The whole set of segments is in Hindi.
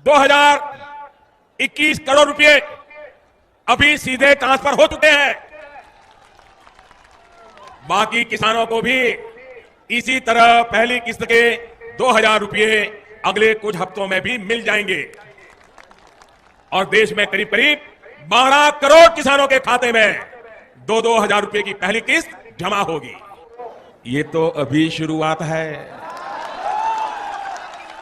2021 करोड़ रुपए अभी सीधे ट्रांसफर हो चुके हैं। बाकी किसानों को भी इसी तरह पहली किस्त के 2000 रुपए अगले कुछ हफ्तों में भी मिल जाएंगे और देश में करीब करीब 12 करोड़ किसानों के खाते में 2-2 हजार रुपए की पहली किस्त जमा होगी। ये तो अभी शुरुआत है।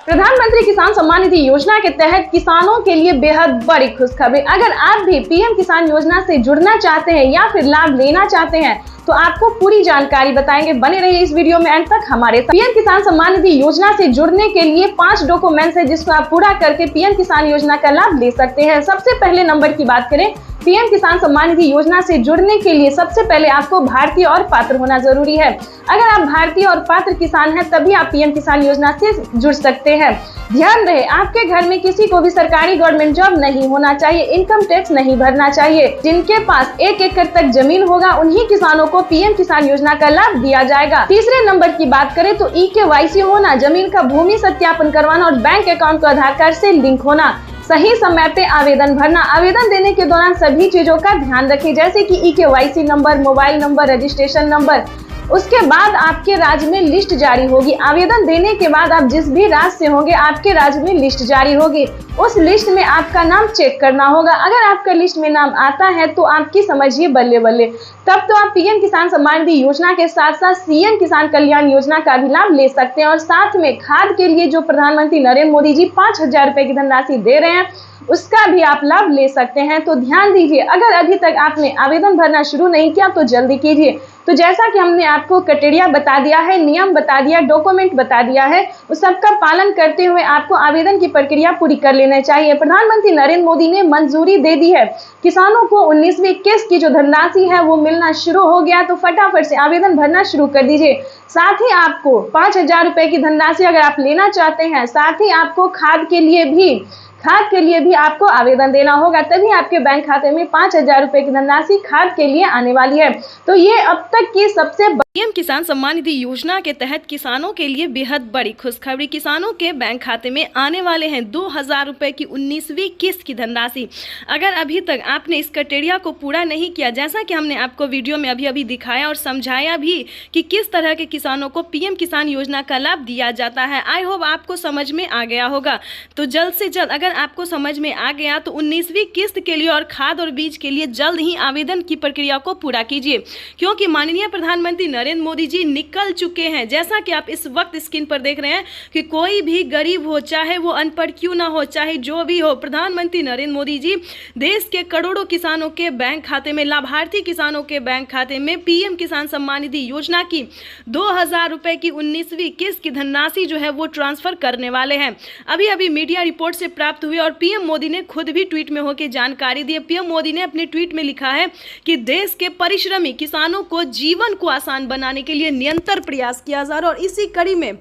प्रधानमंत्री किसान सम्मान निधि योजना के तहत किसानों के लिए बेहद बड़ी खुशखबरी। अगर आप भी पीएम किसान योजना से जुड़ना चाहते हैं या फिर लाभ लेना चाहते हैं तो आपको पूरी जानकारी बताएंगे। बने रहिए इस वीडियो में अंत तक हमारे साथ। पीएम किसान सम्मान निधि योजना से जुड़ने के लिए 5 डॉक्यूमेंट्स है जिसको आप पूरा करके पीएम किसान योजना का लाभ ले सकते हैं। सबसे पहले नंबर की बात करें, पीएम किसान सम्मान निधि योजना से जुड़ने के लिए सबसे पहले आपको भारतीय और पात्र होना जरूरी है। अगर आप भारतीय और पात्र किसान हैं तभी आप पीएम किसान योजना से जुड़ सकते हैं। ध्यान रहे, आपके घर में किसी को भी सरकारी गवर्नमेंट जॉब नहीं होना चाहिए, इनकम टैक्स नहीं भरना चाहिए। जिनके पास 1 एकड़ तक जमीन होगा उन्हीं किसानों को पीएम किसान योजना का लाभ दिया जाएगा। तीसरे नंबर की बात करें तो ई-केवाईसी होना, जमीन का भूमि सत्यापन करवाना और बैंक अकाउंट को आधार कार्ड से लिंक होना, सही समय पे आवेदन भरना। आवेदन देने के दौरान सभी चीजों का ध्यान रखें जैसे कि e-KYC number, mobile number, registration number. उसके बाद आपके राज्य में लिस्ट जारी होगी। आवेदन देने के बाद आप जिस भी राज्य से होंगे आपके राज्य में लिस्ट जारी होगी। उस लिस्ट में आपका नाम चेक करना होगा। अगर आपका लिस्ट में नाम आता है तो आपकी समझिए बल्ले बल्ले, तब तो आप पीएम किसान सम्मान निधि योजना के साथ साथ सीएम किसान कल्याण योजना का भी लाभ ले सकते हैं। और साथ में खाद के लिए जो प्रधानमंत्री नरेंद्र मोदी जी 5000 रुपए की धनराशि दे रहे हैं उसका भी आप लाभ ले सकते हैं। तो ध्यान दीजिए, अगर अभी तक आपने आवेदन भरना शुरू नहीं किया तो जल्दी कीजिए। तो जैसा कि हमने आपको क्राइटेरिया बता दिया है, नियम बता दिया, डॉक्यूमेंट बता दिया है, उस सबका पालन करते हुए आपको आवेदन की प्रक्रिया पूरी कर लेना चाहिए। प्रधानमंत्री नरेंद्र मोदी ने मंजूरी दे दी है, किसानों को 19वीं किस्त की जो धनराशि है वो मिलना शुरू हो गया। तो फटाफट से आवेदन भरना शुरू कर दीजिए। साथ ही आपको 5000 रुपए की धनराशि अगर आप लेना चाहते हैं, साथ ही आपको खाद के लिए भी आपको आवेदन देना होगा, तभी आपके बैंक खाते में 5000 रुपए की धनराशि खाद के लिए आने वाली है। तो ये अब तक की सबसे पीएम किसान सम्मान निधि योजना के तहत किसानों के लिए बेहद बड़ी खुशखबरी। किसानों के बैंक खाते में आने वाले हैं 2000 रुपए की 19वीं किस्त की धनराशि। अगर अभी तक आपने इस क्राइटेरिया को पूरा नहीं किया, जैसा कि हमने आपको वीडियो में अभी दिखाया और समझाया भी कि किस तरह के किसानों को पीएम किसान योजना का लाभ दिया जाता है, आई होप आपको समझ में आ गया होगा। तो जल्द से जल्द अगर आपको समझ में आ गया तो 19वीं किस्त के लिए और खाद और बीज के लिए जल्द ही आवेदन की प्रक्रिया को पूरा कीजिए, क्योंकि माननीय प्रधानमंत्री नरेंद्र मोदी जी निकल चुके हैं। जैसा कि आप इस वक्त स्क्रीन पर देख रहे हैं कि कोई भी गरीब हो, चाहे वो अनपढ़ क्यों ना हो, चाहे जो भी हो, प्रधानमंत्री नरेंद्र मोदी जी देश के करोड़ों किसानों के बैंक खाते में, लाभार्थी किसानों के बैंक खाते में पीएम किसान सम्मान निधि योजना की 2000 रुपए की 19वीं किस्त की धनराशि जो है वो ट्रांसफर करने वाले हैं। अभी मीडिया रिपोर्ट से प्राप्त हुई और पीएम मोदी ने खुद भी ट्वीट में होकर जानकारी दी। पीएम मोदी ने अपने ट्वीट में लिखा है कि देश के परिश्रमी किसानों को जीवन को आसान बनाने के लिए निरंतर प्रयास किया जा रहा है और इसी कड़ी में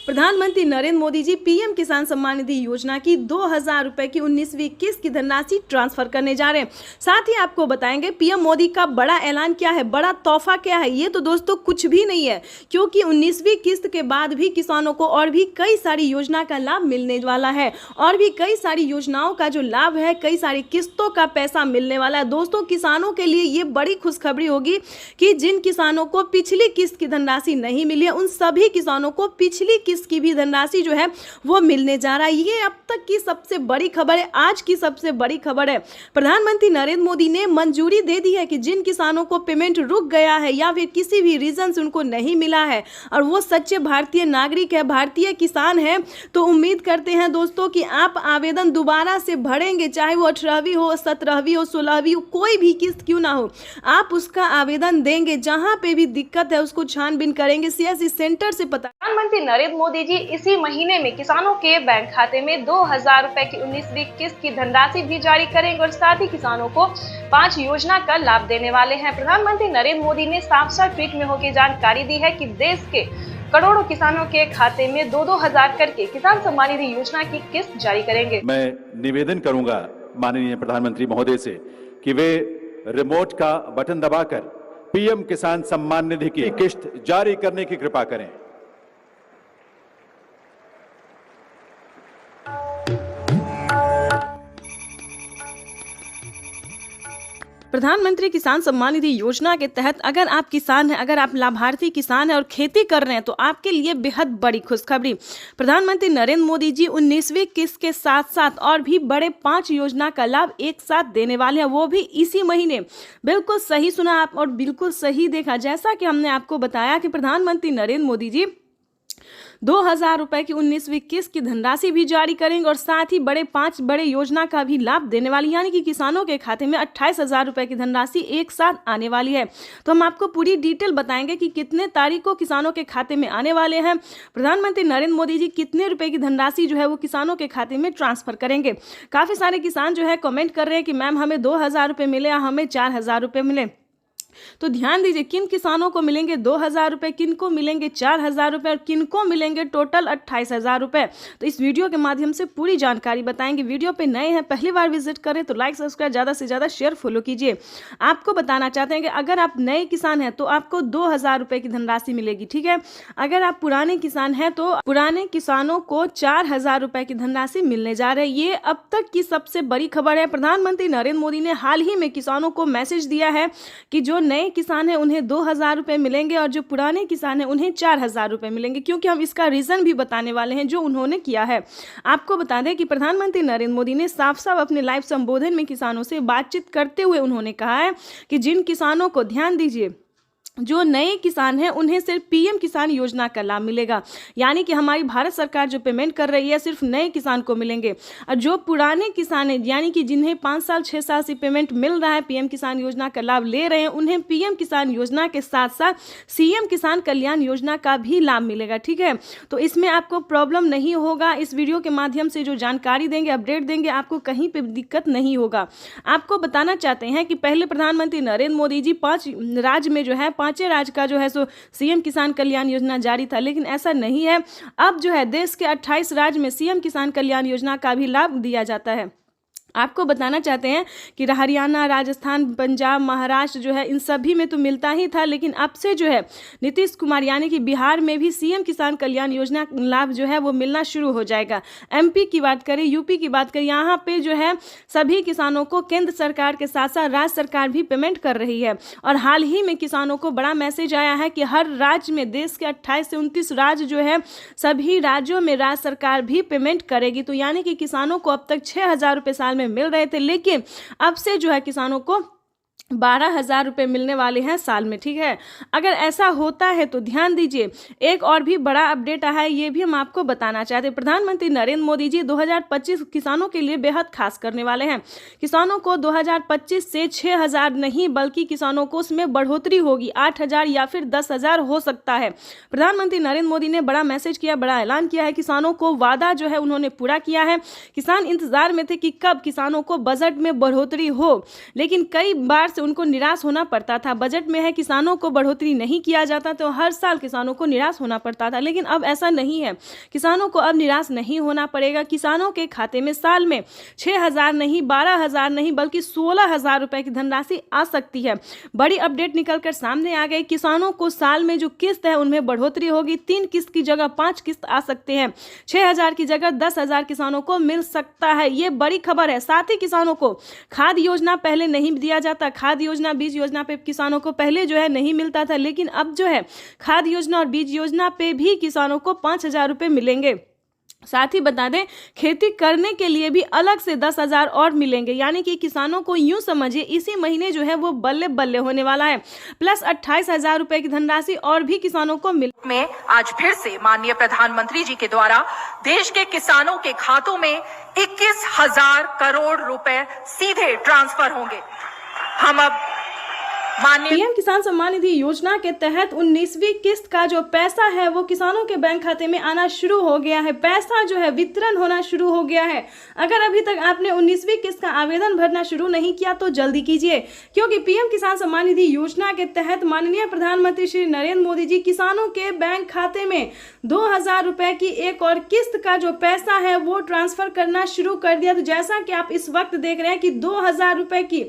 प्रधानमंत्री नरेंद्र मोदी जी पीएम किसान सम्मान निधि योजना की 2000 रुपए की 19वीं किस्त की धनराशि ट्रांसफर करने जा रहे हैं। साथ ही आपको बताएंगे पीएम मोदी का बड़ा ऐलान क्या है, बड़ा तोहफा क्या है। ये तो दोस्तों कुछ भी नहीं है, क्योंकि 19वीं किस्त के बाद भी किसानों को और भी कई सारी योजना का लाभ मिलने वाला है और भी कई सारी योजनाओं का जो लाभ है, कई सारी किस्तों का पैसा मिलने वाला है। दोस्तों किसानों के लिए ये बड़ी खुशखबरी होगी कि जिन किसानों को पिछली किस्त की धनराशि नहीं मिली है उन सभी किसानों को पिछली किस्त की भी धनराशि जो है वो मिलने जा रहा है। ये अब तक की सबसे बड़ी खबर है, आज की सबसे बड़ी खबर है। प्रधानमंत्री नरेंद्र मोदी ने मंजूरी दे दी है कि जिन किसानों को पेमेंट रुक गया है या फिर किसी भी रीजन से उनको नहीं मिला है और वो सच्चे भारतीय नागरिक है, भारतीय किसान है, तो उम्मीद करते हैं दोस्तों कि आप आवेदन दोबारा से भरेंगे, चाहे वो 18वीं हो, 17वीं हो, 16वीं हो, कोई भी किस्त क्यों ना हो, आप उसका आवेदन देंगे। जहां पे भी दिक्कत है उसको छानबीन करेंगे, सीएससी सेंटर से पता। प्रधानमंत्री नरेंद्र मोदी जी इसी महीने में किसानों के बैंक खाते में 2000 रुपए की 19वीं किस्त की धनराशि भी जारी करेंगे और साथ ही किसानों को 5 योजना का लाभ देने वाले हैं। प्रधानमंत्री नरेंद्र मोदी ने साफ ट्वीट में होकर जानकारी दी है कि देश के करोड़ों किसानों के खाते में 2-2 हजार करके किसान सम्मान निधि योजना की किस्त जारी करेंगे। मैं निवेदन करूंगा माननीय प्रधानमंत्री महोदय से कि वे रिमोट का बटन दबाकर पीएम किसान सम्मान निधि की किस्त जारी करने की कृपा करें। प्रधानमंत्री किसान सम्मान निधि योजना के तहत अगर आप किसान हैं, अगर आप लाभार्थी किसान हैं और खेती कर रहे हैं तो आपके लिए बेहद बड़ी खुशखबरी। प्रधानमंत्री नरेंद्र मोदी जी 19वीं किस्त के साथ साथ और भी बड़े 5 योजना का लाभ एक साथ देने वाले हैं, वो भी इसी महीने। बिल्कुल सही सुना आप और बिल्कुल सही देखा। जैसा कि हमने आपको बताया कि प्रधानमंत्री नरेंद्र मोदी जी 2000 रुपए की 19वीं किस्त की धनराशि भी जारी करेंगे और साथ ही 5 बड़े योजना का भी लाभ देने वाली, यानी कि किसानों के खाते में 28,000 रुपए की धनराशि एक साथ आने वाली है। तो हम आपको पूरी डिटेल बताएंगे कि कितने तारीख को किसानों के खाते में आने वाले हैं, प्रधानमंत्री नरेंद्र मोदी जी कितने रुपए की धनराशि जो है वो किसानों के खाते में ट्रांसफर करेंगे। काफी सारे किसान जो है कमेंट कर रहे हैं कि मैम हमें 2000 रुपए मिले या हमें 4000 रुपए मिले। तो ध्यान दीजिए, किन किसानों को मिलेंगे 2000 रुपए, किन को मिलेंगे 4000 रुपए और किन को मिलेंगे टोटल 28,000 रुपए। तो इस वीडियो के माध्यम से पूरी जानकारी बताएंगे। वीडियो पे नए हैं, पहली बार विजिट करें तो लाइक सब्सक्राइब ज़्यादा से ज़्यादा शेयर फॉलो कीजिए। आपको बताना चाहते हैं कि अगर आप नए किसान हैं तो आपको 2000 रुपए की धनराशि मिलेगी, ठीक है। अगर आप पुराने किसान हैं तो पुराने किसानों को 4000 रुपए की धनराशि मिलने जा रही है। ये अब तक की सबसे बड़ी खबर है। प्रधानमंत्री नरेंद्र मोदी ने हाल ही में किसानों को मैसेज दिया है कि जो नए किसान हैं उन्हें 2000 रुपए मिलेंगे और जो पुराने किसान हैं उन्हें 4000 रुपए मिलेंगे, क्योंकि हम इसका रीजन भी बताने वाले हैं जो उन्होंने किया है। आपको बता दें कि प्रधानमंत्री नरेंद्र मोदी ने साफ साफ अपने लाइव संबोधन में किसानों से बातचीत करते हुए उन्होंने कहा है कि जिन किसानों को, ध्यान दीजिए, जो नए किसान हैं उन्हें सिर्फ पीएम किसान योजना का लाभ मिलेगा, यानी कि हमारी भारत सरकार जो पेमेंट कर रही है सिर्फ नए किसान को मिलेंगे। और जो पुराने किसान हैं, यानी कि जिन्हें 5 साल 6 साल से पेमेंट मिल रहा है, पीएम किसान योजना का लाभ ले रहे हैं, उन्हें पीएम किसान योजना के साथ साथ सीएम किसान कल्याण योजना का भी लाभ मिलेगा, ठीक है। तो इसमें आपको प्रॉब्लम नहीं होगा। इस वीडियो के माध्यम से जो जानकारी देंगे, अपडेट देंगे, आपको कहीं पर दिक्कत नहीं होगा। आपको बताना चाहते हैं कि पहले प्रधानमंत्री नरेंद्र मोदी जी 5 राज्य में जो है, 5 राज्य का जो है सो सीएम किसान कल्याण योजना जारी था, लेकिन ऐसा नहीं है। अब जो है देश के 28 राज्य में सीएम किसान कल्याण योजना का भी लाभ दिया जाता है। आपको बताना चाहते हैं कि हरियाणा, राजस्थान, पंजाब, महाराष्ट्र जो है इन सभी में तो मिलता ही था, लेकिन अब से जो है नीतीश कुमार यानी कि बिहार में भी सीएम किसान कल्याण योजना लाभ जो है वो मिलना शुरू हो जाएगा। एमपी की बात करें, यूपी की बात करें, यहाँ पे जो है सभी किसानों को केंद्र सरकार के साथ साथ राज्य सरकार भी पेमेंट कर रही है। और हाल ही में किसानों को बड़ा मैसेज आया है कि हर राज्य में, देश के 28 से 29 राज्य जो है, सभी राज्यों में राज्य सरकार भी पेमेंट करेगी। तो यानी कि किसानों को अब तक 6000 रुपये साल में मिल रहे थे, लेकिन अब से जो है किसानों को 12,000 रुपये मिलने वाले हैं साल में, ठीक है। अगर ऐसा होता है तो ध्यान दीजिए, एक और भी बड़ा अपडेट आया है, ये भी हम आपको बताना चाहते हैं। प्रधानमंत्री नरेंद्र मोदी जी 2025 किसानों के लिए बेहद खास करने वाले हैं। किसानों को 2025 से 6000 नहीं बल्कि किसानों को उसमें बढ़ोतरी होगी, 8000 या फिर 10,000 हो सकता है। प्रधानमंत्री नरेंद्र मोदी ने बड़ा मैसेज किया, बड़ा ऐलान किया है। किसानों को वादा जो है उन्होंने पूरा किया है। किसान इंतजार में थे कि कब किसानों को बजट में बढ़ोतरी हो, लेकिन कई बार उनको निराश होना पड़ता था। बजट में है किसानों को बढ़ोतरी नहीं किया जाता तो हर साल किसानों को निराश होना पड़ता था, लेकिन अब ऐसा नहीं है। किसानों को अब निराश नहीं होना पड़ेगा। किसानों के खाते में साल में 6000 नहीं, 12,000 नहीं बल्कि 16,000 रुपए की धनराशि आ सकती है। बड़ी अपडेट निकलकर सामने आ गई। किसानों को साल में जो किस्त है उनमें बढ़ोतरी होगी। 3 किस्त की जगह 5 किस्त आ सकते हैं। 6000 की जगह 10,000 किसानों को मिल सकता है। ये बड़ी खबर है। साथ ही किसानों को खाद योजना पहले नहीं दिया जाता, खाद योजना, बीज योजना पे किसानों को पहले जो है नहीं मिलता था, लेकिन अब जो है खाद योजना और बीज योजना पे भी किसानों को 5,000 रुपये मिलेंगे। साथ ही बता दें, खेती करने के लिए भी अलग से 10,000 और मिलेंगे, यानी कि किसानों को यूं समझिए इसी महीने जो है वो बल्ले बल्ले होने वाला है। प्लस 28,000 रुपए की धनराशि और भी किसानों को मिल में आज फिर से माननीय प्रधानमंत्री जी के द्वारा देश के किसानों के खातों में 21,000 करोड़ रुपए सीधे ट्रांसफर होंगे। हम अब माननीय पीएम किसान सम्मान निधि योजना के तहत 19वीं किस्त का जो पैसा है वो किसानों के बैंक खाते में आना शुरू हो गया है। पैसा जो है वितरण होना शुरू हो गया है। अगर अभी तक आपने 19वीं किस्त का आवेदन भरना शुरू नहीं किया तो जल्दी कीजिए, क्योंकि पीएम किसान सम्मान निधि योजना के तहत माननीय प्रधानमंत्री श्री नरेंद्र मोदी जी किसानों के बैंक खाते में 2,000 रुपए की एक और किस्त का जो पैसा है वो ट्रांसफर करना शुरू कर दिया। तो जैसा कि आप इस वक्त देख रहे हैं कि 2,000 रुपए की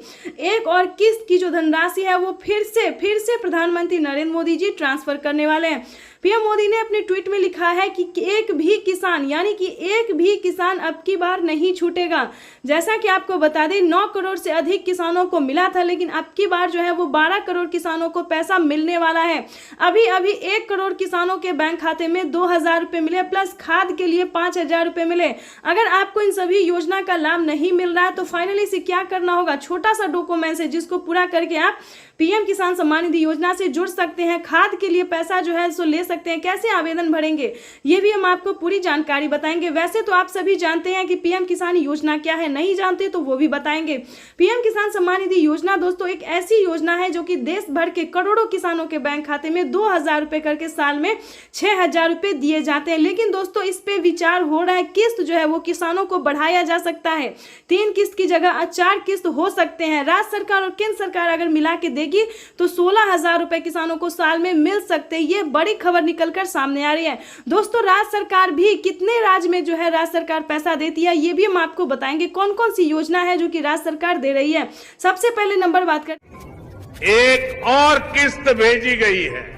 एक और किस्त की जो धनराशि है वो फिर से प्रधानमंत्री नरेंद्र मोदी जी ट्रांसफर करने वाले हैं। पीएम मोदी ने अपने ट्वीट में लिखा है कि एक भी किसान, यानी कि एक भी किसान अब की बार नहीं छूटेगा। जैसा कि आपको बता दें 9 करोड़ से अधिक किसानों को मिला था, लेकिन अब की बार जो है वो 12 करोड़ किसानों को पैसा मिलने वाला है। अभी 1 करोड़ किसानों के बैंक खाते में 2000 रुपए मिले, प्लस खाद के लिए 5000 रुपए मिले। अगर आपको इन सभी योजना का लाभ नहीं मिल रहा है तो फाइनली से क्या करना होगा, छोटा सा डॉक्यूमेंट है जिसको पूरा करके आप पीएम किसान सम्मान निधि योजना से जुड़ सकते हैं। खाद के लिए पैसा जो है सो ले सकते हैं। कैसे आवेदन भरेंगे ये भी हम आपको पूरी जानकारी बताएंगे। वैसे तो आप सभी जानते हैं कि पीएम किसान योजना क्या है, नहीं जानते तो वो भी बताएंगे। पीएम किसान सम्मान निधि योजना दोस्तों एक ऐसी योजना है जो कि देश भर के करोड़ों किसानों के बैंक खाते में 2000 रुपए करके साल में 6000 रुपए दिए जाते हैं। लेकिन दोस्तों इस पे विचार हो रहा है, किस्त जो है वो किसानों को बढ़ाया जा सकता है। 3 किस्त की जगह 4 किस्त हो सकते हैं। राज्य सरकार और केंद्र सरकार अगर मिला के देगी तो 16,000 रुपए किसानों को साल में मिल सकते हैं। ये बड़ी खबर निकलकर सामने आ रही है। दोस्तों राज्य सरकार भी कितने राज्य में जो है राज्य सरकार पैसा देती है ये भी हम आपको बताएंगे। कौन कौन सी योजना है जो कि राज्य सरकार दे रही है। सबसे पहले नंबर बात कर, एक और किस्त भेजी गई है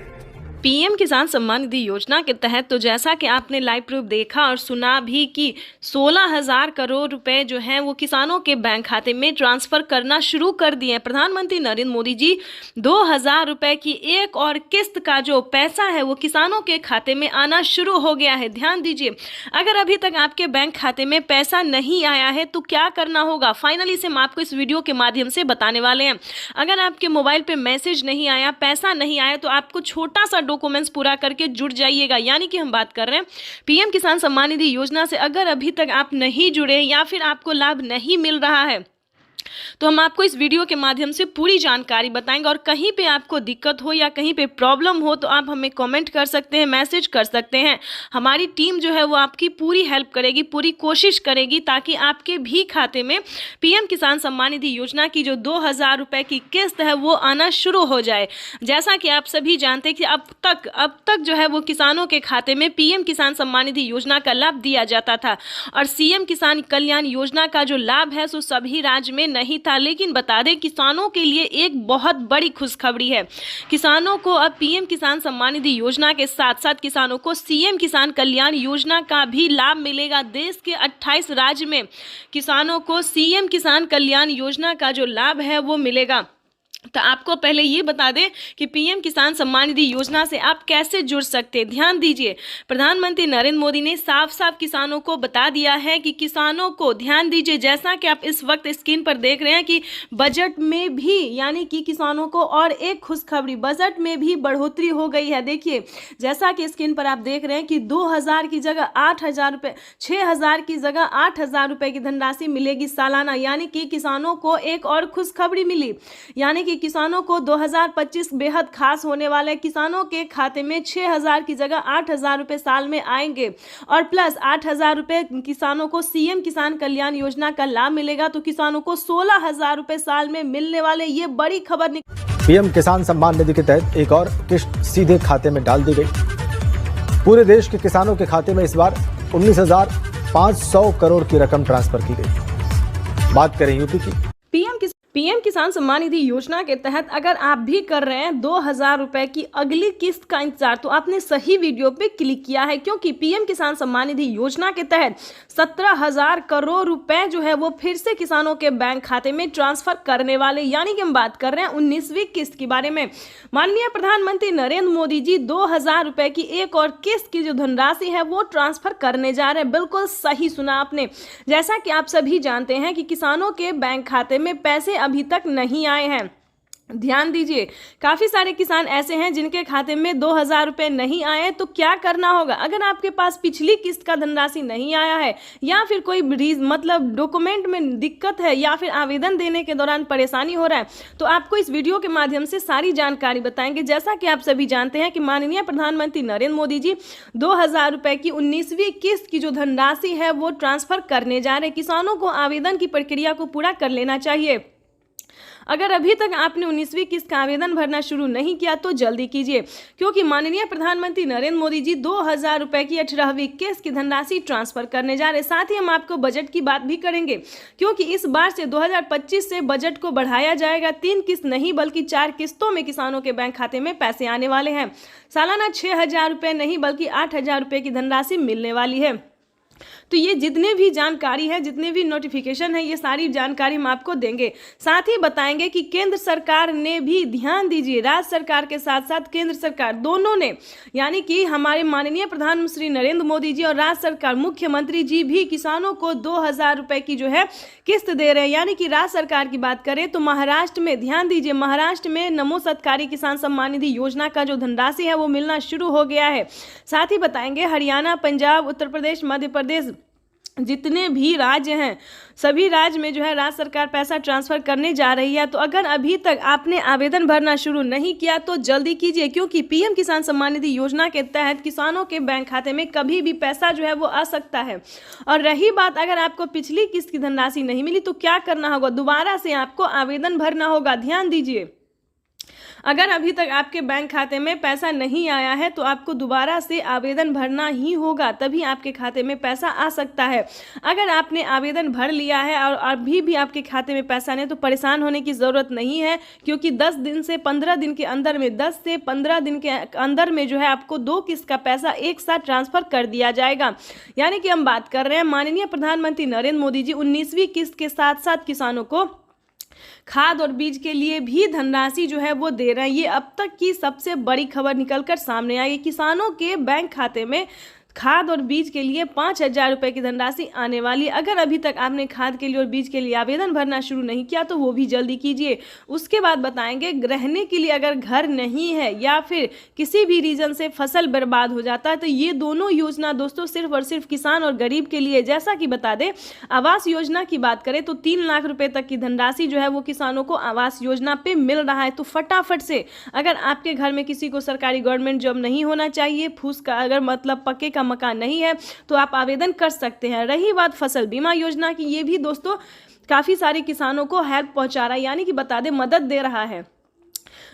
पीएम किसान सम्मान निधि योजना के तहत। तो जैसा कि आपने लाइव प्रूफ देखा और सुना भी कि 16,000 करोड़ रुपए जो हैं वो किसानों के बैंक खाते में ट्रांसफर करना शुरू कर दिए हैं। प्रधानमंत्री नरेंद्र मोदी जी 2000 रुपए की एक और किस्त का जो पैसा है वो किसानों के खाते में आना शुरू हो गया है। ध्यान दीजिए, अगर अभी तक आपके बैंक खाते में पैसा नहीं आया है तो क्या करना होगा, फाइनली से हम आपको इस वीडियो के माध्यम से बताने वाले हैं। अगर आपके मोबाइल पे मैसेज नहीं आया, पैसा नहीं आया तो आपको छोटा सा डॉक्यूमेंट्स पूरा करके जुड़ जाइएगा। यानी कि हम बात कर रहे हैं पीएम किसान सम्मान निधि योजना से अगर अभी तक आप नहीं जुड़े या फिर आपको लाभ नहीं मिल रहा है तो हम आपको इस वीडियो के माध्यम से पूरी जानकारी बताएंगे। और कहीं पे आपको दिक्कत हो या कहीं पे प्रॉब्लम हो तो आप हमें कमेंट कर सकते हैं, मैसेज कर सकते हैं। हमारी टीम जो है वो आपकी पूरी हेल्प करेगी, पूरी कोशिश करेगी ताकि आपके भी खाते में पीएम किसान सम्मान निधि योजना की जो 2000 रुपए की किस्त है वो आना शुरू हो जाए। जैसा कि आप सभी जानते हैं कि अब तक जो है वो किसानों के खाते में पीएम किसान सम्मान निधि योजना का लाभ दिया जाता था और सीएम किसान कल्याण योजना का जो लाभ है सो सभी राज्य में नहीं था। लेकिन बता दें किसानों के लिए एक बहुत बड़ी खुशखबरी है। किसानों को अब पीएम किसान सम्मान निधि योजना के साथ साथ किसानों को सीएम किसान कल्याण योजना का भी लाभ मिलेगा। देश के 28 राज्य में किसानों को सीएम किसान कल्याण योजना का जो लाभ है वो मिलेगा। तो आपको पहले ये बता दें कि पीएम किसान सम्मान निधि योजना से आप कैसे जुड़ सकते हैं। ध्यान दीजिए, प्रधानमंत्री नरेंद्र मोदी ने साफ साफ किसानों को बता दिया है कि किसानों को ध्यान दीजिए, जैसा कि आप इस वक्त स्क्रीन पर देख रहे हैं कि बजट में भी यानी कि किसानों को और एक खुशखबरी, बजट में भी बढ़ोतरी हो गई है। देखिए जैसा कि स्क्रीन पर आप देख रहे हैं कि 2000 की जगह 8000 रुपये, 6000 की जगह 8000 रुपये की धनराशि मिलेगी सालाना। यानी कि किसानों को एक और खुशखबरी मिली, यानी कि किसानों को 2025 बेहद खास होने वाले। किसानों के खाते में 6000 की जगह 8000 रुपए साल में आएंगे और प्लस 8000 रुपए किसानों को सीएम किसान कल्याण योजना का लाभ मिलेगा। तो किसानों को 16,000 रुपए साल में मिलने वाले, ये बड़ी खबर। पीएम किसान सम्मान निधि के तहत एक और किस्त सीधे खाते में डाल दी गई। पूरे देश के किसानों के खाते में इस बार 19,500 करोड़ की रकम ट्रांसफर की गई। बात करें यूपी की। पीएम किसान सम्मान निधि योजना के तहत अगर आप भी कर रहे हैं 2000 रुपए की अगली किस्त का इंतजार तो आपने सही वीडियो पे क्लिक किया है, क्योंकि पीएम किसान सम्मान निधि योजना के तहत 17,000 करोड़ रुपए जो है वो फिर से किसानों के बैंक खाते में ट्रांसफर करने वाले। यानी कि हम बात कर रहे हैं 19वीं किस्त के बारे में। माननीय प्रधानमंत्री नरेंद्र मोदी जी 2000 रुपए की एक और किस्त की जो धनराशि है वो ट्रांसफर करने जा रहे हैं। बिल्कुल सही सुना आपने। जैसा कि आप सभी जानते हैं कि किसानों के बैंक खाते में पैसे अभी तक नहीं आए हैं। ध्यान दीजिए, काफ़ी सारे किसान ऐसे हैं जिनके खाते में 2000 रुपये नहीं आए। तो क्या करना होगा, अगर आपके पास पिछली किस्त का धनराशि नहीं आया है या फिर कोई मतलब डॉक्यूमेंट में दिक्कत है या फिर आवेदन देने के दौरान परेशानी हो रहा है तो आपको इस वीडियो के माध्यम से सारी जानकारी बताएंगे। जैसा कि आप सभी जानते हैं कि माननीय प्रधानमंत्री नरेंद्र मोदी जी 2000 रुपये की 19वीं किस्त की जो धनराशि है वो ट्रांसफर करने जा रहे। किसानों को आवेदन की प्रक्रिया को पूरा कर लेना चाहिए। अगर अभी तक आपने 19वीं किस्त का आवेदन भरना शुरू नहीं किया तो जल्दी कीजिए, क्योंकि माननीय प्रधानमंत्री नरेंद्र मोदी जी 2000 रुपए की 18वीं किस्त की धनराशि ट्रांसफर करने जा रहे हैं। साथ ही हम आपको बजट की बात भी करेंगे, क्योंकि इस बार से 2025 से बजट को बढ़ाया जाएगा। 3 किस्त नहीं बल्कि 4 किस्तों में किसानों के बैंक खाते में पैसे आने वाले हैं। सालाना 6000 रुपए नहीं बल्कि 8000 रुपए की धनराशि मिलने वाली है। तो ये जितने भी जानकारी है, जितने भी नोटिफिकेशन है, ये सारी जानकारी हम आपको देंगे। साथ ही बताएंगे कि केंद्र सरकार ने भी, ध्यान दीजिए, राज्य सरकार के साथ साथ केंद्र सरकार दोनों ने, यानी कि हमारे माननीय प्रधानमंत्री श्री नरेंद्र मोदी जी और राज्य सरकार मुख्यमंत्री जी भी किसानों को 2000 रुपए की जो है किस्त दे रहे हैं। यानी कि राज्य सरकार की बात करें तो महाराष्ट्र में, ध्यान दीजिए, महाराष्ट्र में नमो सत्कारी किसान सम्मान निधि योजना का जो धनराशि है वो मिलना शुरू हो गया है। साथ ही बताएंगे हरियाणा, पंजाब, उत्तर प्रदेश, मध्य प्रदेश, जितने भी राज्य हैं सभी राज्य में जो है राज्य सरकार पैसा ट्रांसफर करने जा रही है। तो अगर अभी तक आपने आवेदन भरना शुरू नहीं किया तो जल्दी कीजिए, क्योंकि पीएम किसान सम्मान निधि योजना के तहत किसानों के बैंक खाते में कभी भी पैसा जो है वो आ सकता है। और रही बात, अगर आपको पिछली किस्त की धनराशि नहीं मिली तो क्या करना होगा, दोबारा से आपको आवेदन भरना होगा। ध्यान दीजिए, अगर अभी तक आपके बैंक खाते में पैसा नहीं आया है तो आपको दोबारा से आवेदन भरना ही होगा, तभी आपके खाते में पैसा आ सकता है। अगर आपने आवेदन भर लिया है और अभी भी आपके खाते में पैसा नहीं तो परेशान होने की ज़रूरत नहीं है, क्योंकि 10 दिन से 15 दिन के अंदर में, 10 से 15 दिन के अंदर में जो है आपको 2 किस्त का पैसा एक साथ ट्रांसफ़र कर दिया जाएगा। यानी कि हम बात कर रहे हैं माननीय प्रधानमंत्री नरेंद्र मोदी जी 19वीं किस्त के साथ साथ किसानों को खाद और बीज के लिए भी धनराशि जो है वो दे रहे हैं। ये अब तक की सबसे बड़ी खबर निकलकर सामने आई। किसानों के बैंक खाते में खाद और बीज के लिए 5000 रुपये की धनराशि आने वाली है। अगर अभी तक आपने खाद के लिए और बीज के लिए आवेदन भरना शुरू नहीं किया तो वो भी जल्दी कीजिए। उसके बाद बताएंगे रहने के लिए अगर घर नहीं है या फिर किसी भी रीजन से फसल बर्बाद हो जाता है तो ये दोनों योजना दोस्तों सिर्फ और सिर्फ किसान और गरीब के लिए। जैसा कि बता दें, आवास योजना की बात करें तो 3 लाख रुपये तक की धनराशि जो है वो किसानों को आवास योजना पे मिल रहा है। तो फटाफट से, अगर आपके घर में किसी को सरकारी गवर्नमेंट जॉब नहीं होना चाहिए, फूस का अगर मतलब पक्के का मकान नहीं है तो आप आवेदन कर सकते हैं। रही बात फसल बीमा योजना की, ये भी दोस्तों काफी सारे किसानों को हेल्प पहुंचा रहा है, यानी कि बता दें मदद दे रहा है।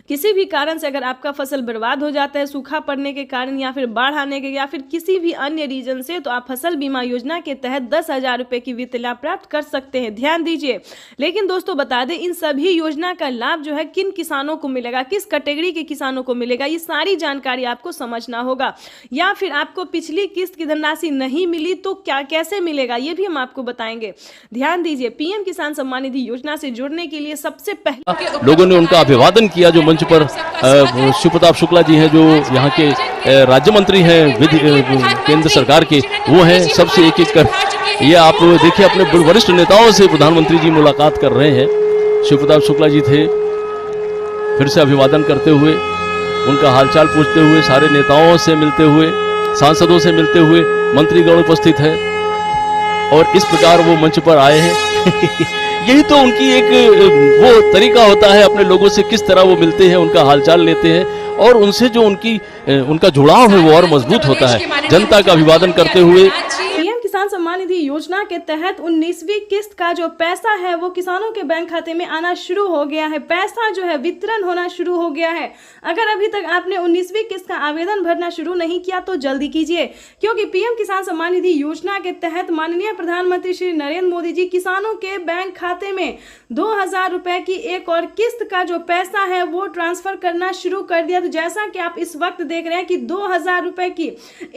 किसी भी कारण से अगर आपका फसल बर्बाद हो जाता है, सूखा पड़ने के कारण या फिर बाढ़ आने के या फिर किसी भी अन्य रीजन से, तो आप फसल बीमा योजना के तहत 10,000 रुपए की वित्त लाभ प्राप्त कर सकते हैं। ध्यान दीजिए, लेकिन दोस्तों बता दें इन सभी योजना का लाभ जो है किन किसानों को मिलेगा, किस कैटेगरी के किसानों को मिलेगा, ये सारी जानकारी आपको समझना होगा। या फिर आपको पिछली किस्त की धनराशि नहीं मिली तो क्या कैसे मिलेगा, ये भी हम आपको बताएंगे। ध्यान दीजिए, पीएम किसान सम्मान निधि योजना से जुड़ने के लिए सबसे पहले लोगों ने उनका अभिवादन किया। जो मंच पर शिव प्रताप शुक्ला जी हैं, जो यहाँ के राज्य मंत्री हैं केंद्र सरकार के, वो हैं। सबसे एक एक कर ये आप देखिए, अपने वरिष्ठ नेताओं से प्रधानमंत्री जी मुलाकात कर रहे हैं। शिव प्रताप शुक्ला जी थे, फिर से अभिवादन करते हुए, उनका हालचाल पूछते हुए, सारे नेताओं से मिलते हुए, सांसदों से मिलते हुए, मंत्रीगण उपस्थित है और इस प्रकार वो मंच पर आए हैं। यही तो उनकी एक वो तरीका होता है, अपने लोगों से किस तरह वो मिलते हैं, उनका हालचाल लेते हैं और उनसे जो उनका जुड़ाव है वो और मजबूत होता है। जनता का अभिवादन करते हुए पीएम किसान सम्मान निधि योजना के तहत 19वीं किस्त का जो पैसा है वो किसानों के बैंक खाते में आना शुरू हो गया है। पैसा जो है वितरण होना शुरू हो गया है। अगर अभी तक आपने 19वीं किस्त का आवेदन भरना शुरू नहीं किया तो जल्दी कीजिए, क्योंकि पीएम किसान सम्मान निधि योजना के तहत माननीय प्रधानमंत्री श्री नरेंद्र मोदी जी किसानों के बैंक खाते में 2000 रुपए की एक और किस्त का जो पैसा है वो ट्रांसफर करना शुरू कर दिया। तो जैसा कि आप इस वक्त देख रहे हैं कि 2000 रुपए की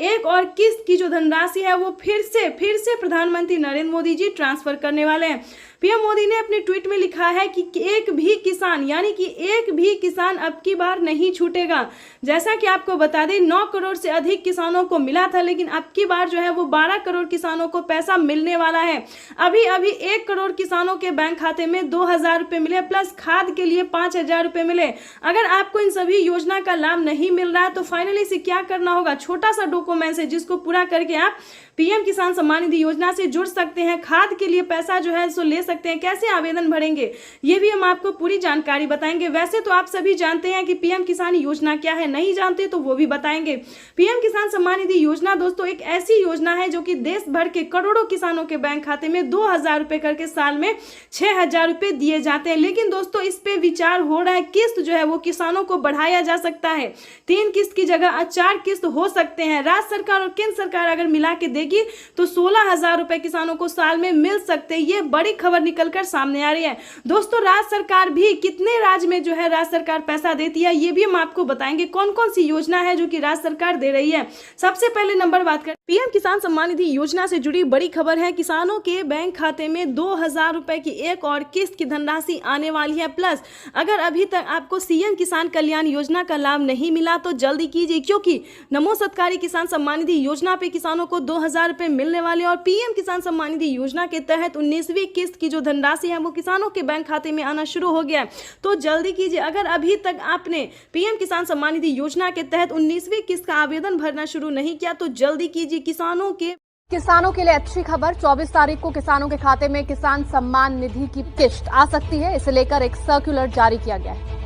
एक और किस्त की जो धनराशि है वो फिर से प्रधानमंत्री नरेंद्र मोदी जी ट्रांसफर करने वाले हैं। पीएम मोदी ने अपने ट्वीट में लिखा है कि एक भी किसान, यानी कि एक भी किसान अब की बार नहीं छूटेगा। जैसा कि आपको बता दें 9 करोड़ से अधिक किसानों को मिला था, लेकिन अब की बार जो है वो 12 करोड़ किसानों को पैसा मिलने वाला है। अभी 1 करोड़ किसानों के बैंक खाते में 2000 रुपए मिले, प्लस खाद के लिए 5000 रुपए मिले। अगर आपको इन सभी योजना का लाभ नहीं मिल रहा है तो फाइनली से क्या करना होगा, छोटा सा डॉक्यूमेंट है जिसको पूरा करके आप पीएम किसान सम्मान निधि योजना से जुड़ सकते हैं। खाद के लिए पैसा जो है सो ले सकते हैं, कैसे आवेदन भरेंगे, ये भी हम आपको पूरी जानकारी बताएंगे। वैसे तो आप सभी जानते हैं कि पीएम किसान योजना क्या है, नहीं जानते तो वो भी बताएंगे। पीएम किसान सम्मान निधि योजना दोस्तों एक ऐसी योजना है जो कि देश भर के करोड़ों किसानों के बैंक खाते में 2000 रुपए करके साल में 6000 रुपए दिए जाते हैं। लेकिन दोस्तों इस पे विचार हो रहा है, किस्त जो है वो किसानों को बढ़ाया जा सकता है, 3 किस्त की जगह 4 किस्त हो सकते हैं। राज्य सरकार और केंद्र सरकार अगर मिला के देगी तो 16000 रुपए किसानों को साल में मिल सकते हैं। ये बड़ी खबर निकलकर सामने आ रही है दोस्तों। राज्य सरकार भी कितने राज्य में जो है राज्य सरकार पैसा देती है ये भी हम आपको बताएंगे, कौन कौन सी योजना है जो कि राज्य सरकार दे रही है। सबसे पहले नंबर बात करें पीएम किसान सम्मान निधि योजना से जुड़ी बड़ी खबर है। किसानों के बैंक खाते में 2000 रुपए की एक और किस्त की धनराशि आने वाली है। प्लस अगर अभी तक आपको सीएम किसान कल्याण योजना का लाभ नहीं मिला तो जल्दी कीजिए, क्योंकि नमो सत्कारी किसान सम्मान निधि योजना पे किसानों को 2000 रुपए मिलने वाले और पीएम किसान सम्मान निधि योजना के तहत 19वीं किस्त की जो धनराशि है वो किसानों के बैंक खाते में आना शुरू हो गया है। तो जल्दी कीजिए, अगर अभी तक आपने पीएम किसान सम्मान निधि योजना के तहत 19वीं किस्त का आवेदन भरना शुरू नहीं किया तो जल्दी कीजिए। किसानों के लिए अच्छी खबर, 24 तारीख को किसानों के खाते में किसान सम्मान निधि की किस्त आ सकती है। इसे लेकर एक सर्कुलर जारी किया गया है।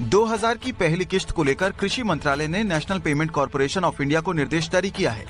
2000 की पहली किस्त को लेकर कृषि मंत्रालय ने national payment corporation of India को निर्देश जारी किया है।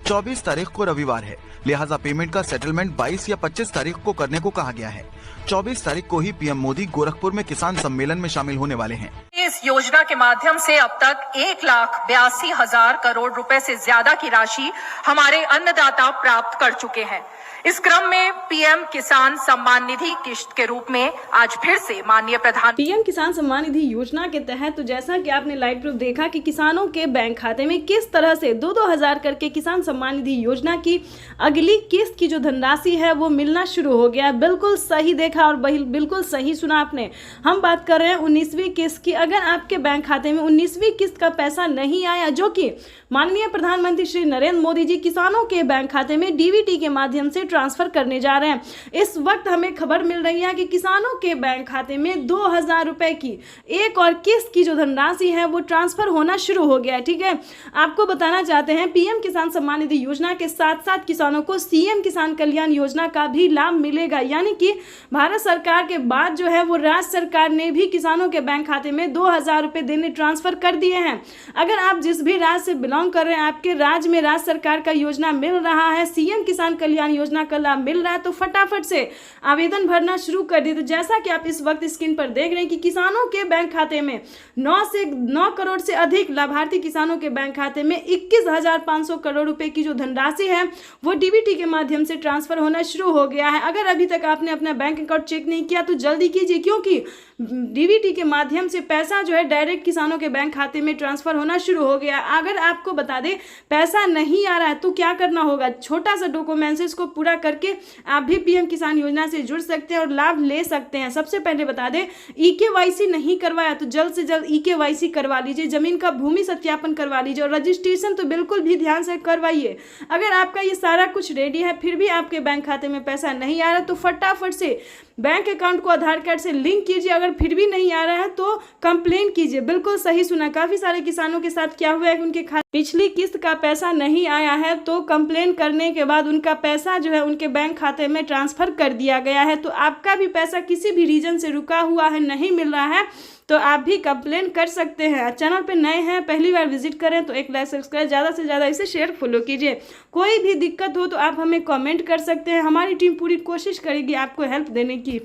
24 तारीख को रविवार है, लिहाजा पेमेंट का सेटलमेंट 22 या 25 तारीख को करने को कहा गया है। 24 तारीख को ही पीएम मोदी गोरखपुर में किसान सम्मेलन में शामिल होने वाले हैं। इस योजना के माध्यम से अब तक 1,82,000 करोड़ रुपए से ज्यादा की राशि हमारे अन्नदाता प्राप्त कर चुके हैं। इस क्रम में पीएम किसान सम्मान निधि किस्त के रूप में आज फिर से माननीय पीएम किसान सम्मान निधि योजना के तहत तो जैसा कि आपने लाइव प्रूफ देखा कि किसानों के बैंक खाते में किस तरह से 2-2 हजार करके किसान सम्मान निधि योजना की अगली किस्त की जो धनराशि है वो मिलना शुरू हो गया। बिल्कुल सही देखा और बिल्कुल सही सुना आपने। हम बात कर रहे हैं 19वीं किस्त की। अगर आपके बैंक खाते में 19वीं किस्त का पैसा नहीं आया, जो कि माननीय प्रधानमंत्री श्री नरेंद्र मोदी जी किसानों के बैंक खाते में डीबीटी के माध्यम से ट्रांसफर करने जा रहे हैं, इस वक्त हमें खबर मिल रही है कि किसानों के बैंक खाते में 2000 रुपए की एक और किस्त की जो धनराशि है वो ट्रांसफर होना शुरू हो गया है। ठीक है, आपको बताना चाहते हैं पीएम किसान सम्मान निधि योजना के साथ साथ किसानों को सीएम किसान कल्याण योजना का भी लाभ मिलेगा। यानी कि भारत सरकार के बाद जो है वो राज्य सरकार ने भी किसानों के बैंक खाते में 2000 रुपए देने ट्रांसफर कर दिए हैं। अगर आप जिस भी राज्य से बिलोंग कर रहे हैं, आपके राज्य में राज्य सरकार का योजना मिल रहा है, सीएम किसान कल्याण योजना का लाभ मिल रहा है, तो फटाफट से आवेदन भरना शुरू कर दिए। तो जैसा कि आप इस वक्त स्क्रीन पर देख रहे हैं कि किसानों के बैंक खाते में 9 करोड़ से अधिक लाभार्थी किसानों के बैंक खाते में 21,500 करोड़ रुपए की जो धनराशि है वो डीबीटी के माध्यम से ट्रांसफर होना शुरू हो गया है। अगर अभी तक आपने अपना बैंक अकाउंट चेक नहीं किया तो जल्दी कीजिए, क्योंकि डीबीटी के माध्यम से पैसा जो है डायरेक्ट किसानों के बैंक खाते में ट्रांसफर होना शुरू हो गया। अगर आपको बता दें पैसा नहीं आ रहा है तो क्या करना होगा, छोटा सा डॉक्यूमेंट्स को पूरा करके आप भी पीएम किसान योजना से जुड़ सकते हैं और लाभ ले सकते हैं। सबसे पहले बता दें ईकेवाईसी नहीं करवाया तो जल्द से जल्द ईकेवाईसी करवा लीजिए, जमीन का भूमि सत्यापन करवा लीजिए और रजिस्ट्रेशन तो बिल्कुल भी ध्यान से करवाइए। अगर आपका ये सारा कुछ रेडी है फिर भी आपके बैंक खाते में पैसा नहीं आ रहा तो फटाफट से बैंक अकाउंट को आधार कार्ड से लिंक कीजिए। अगर फिर भी नहीं आ रहा है तो कंप्लेन कीजिए। बिल्कुल सही सुना, काफी सारे किसानों के साथ क्या हुआ है कि उनके खाते पिछली किस्त का पैसा नहीं आया है तो कंप्लेन करने के बाद उनका पैसा जो है उनके बैंक खाते में ट्रांसफर कर दिया गया है। तो आपका भी पैसा किसी भी रीजन से रुका हुआ है, नहीं मिल रहा है, तो आप भी कंप्लेन कर सकते हैं। चैनल पे नए हैं, पहली बार विजिट करें तो एक लाइक सब्सक्राइब, ज़्यादा से ज़्यादा इसे शेयर फॉलो कीजिए। कोई भी दिक्कत हो तो आप हमें कमेंट कर सकते हैं, हमारी टीम पूरी कोशिश करेगी आपको हेल्प देने की।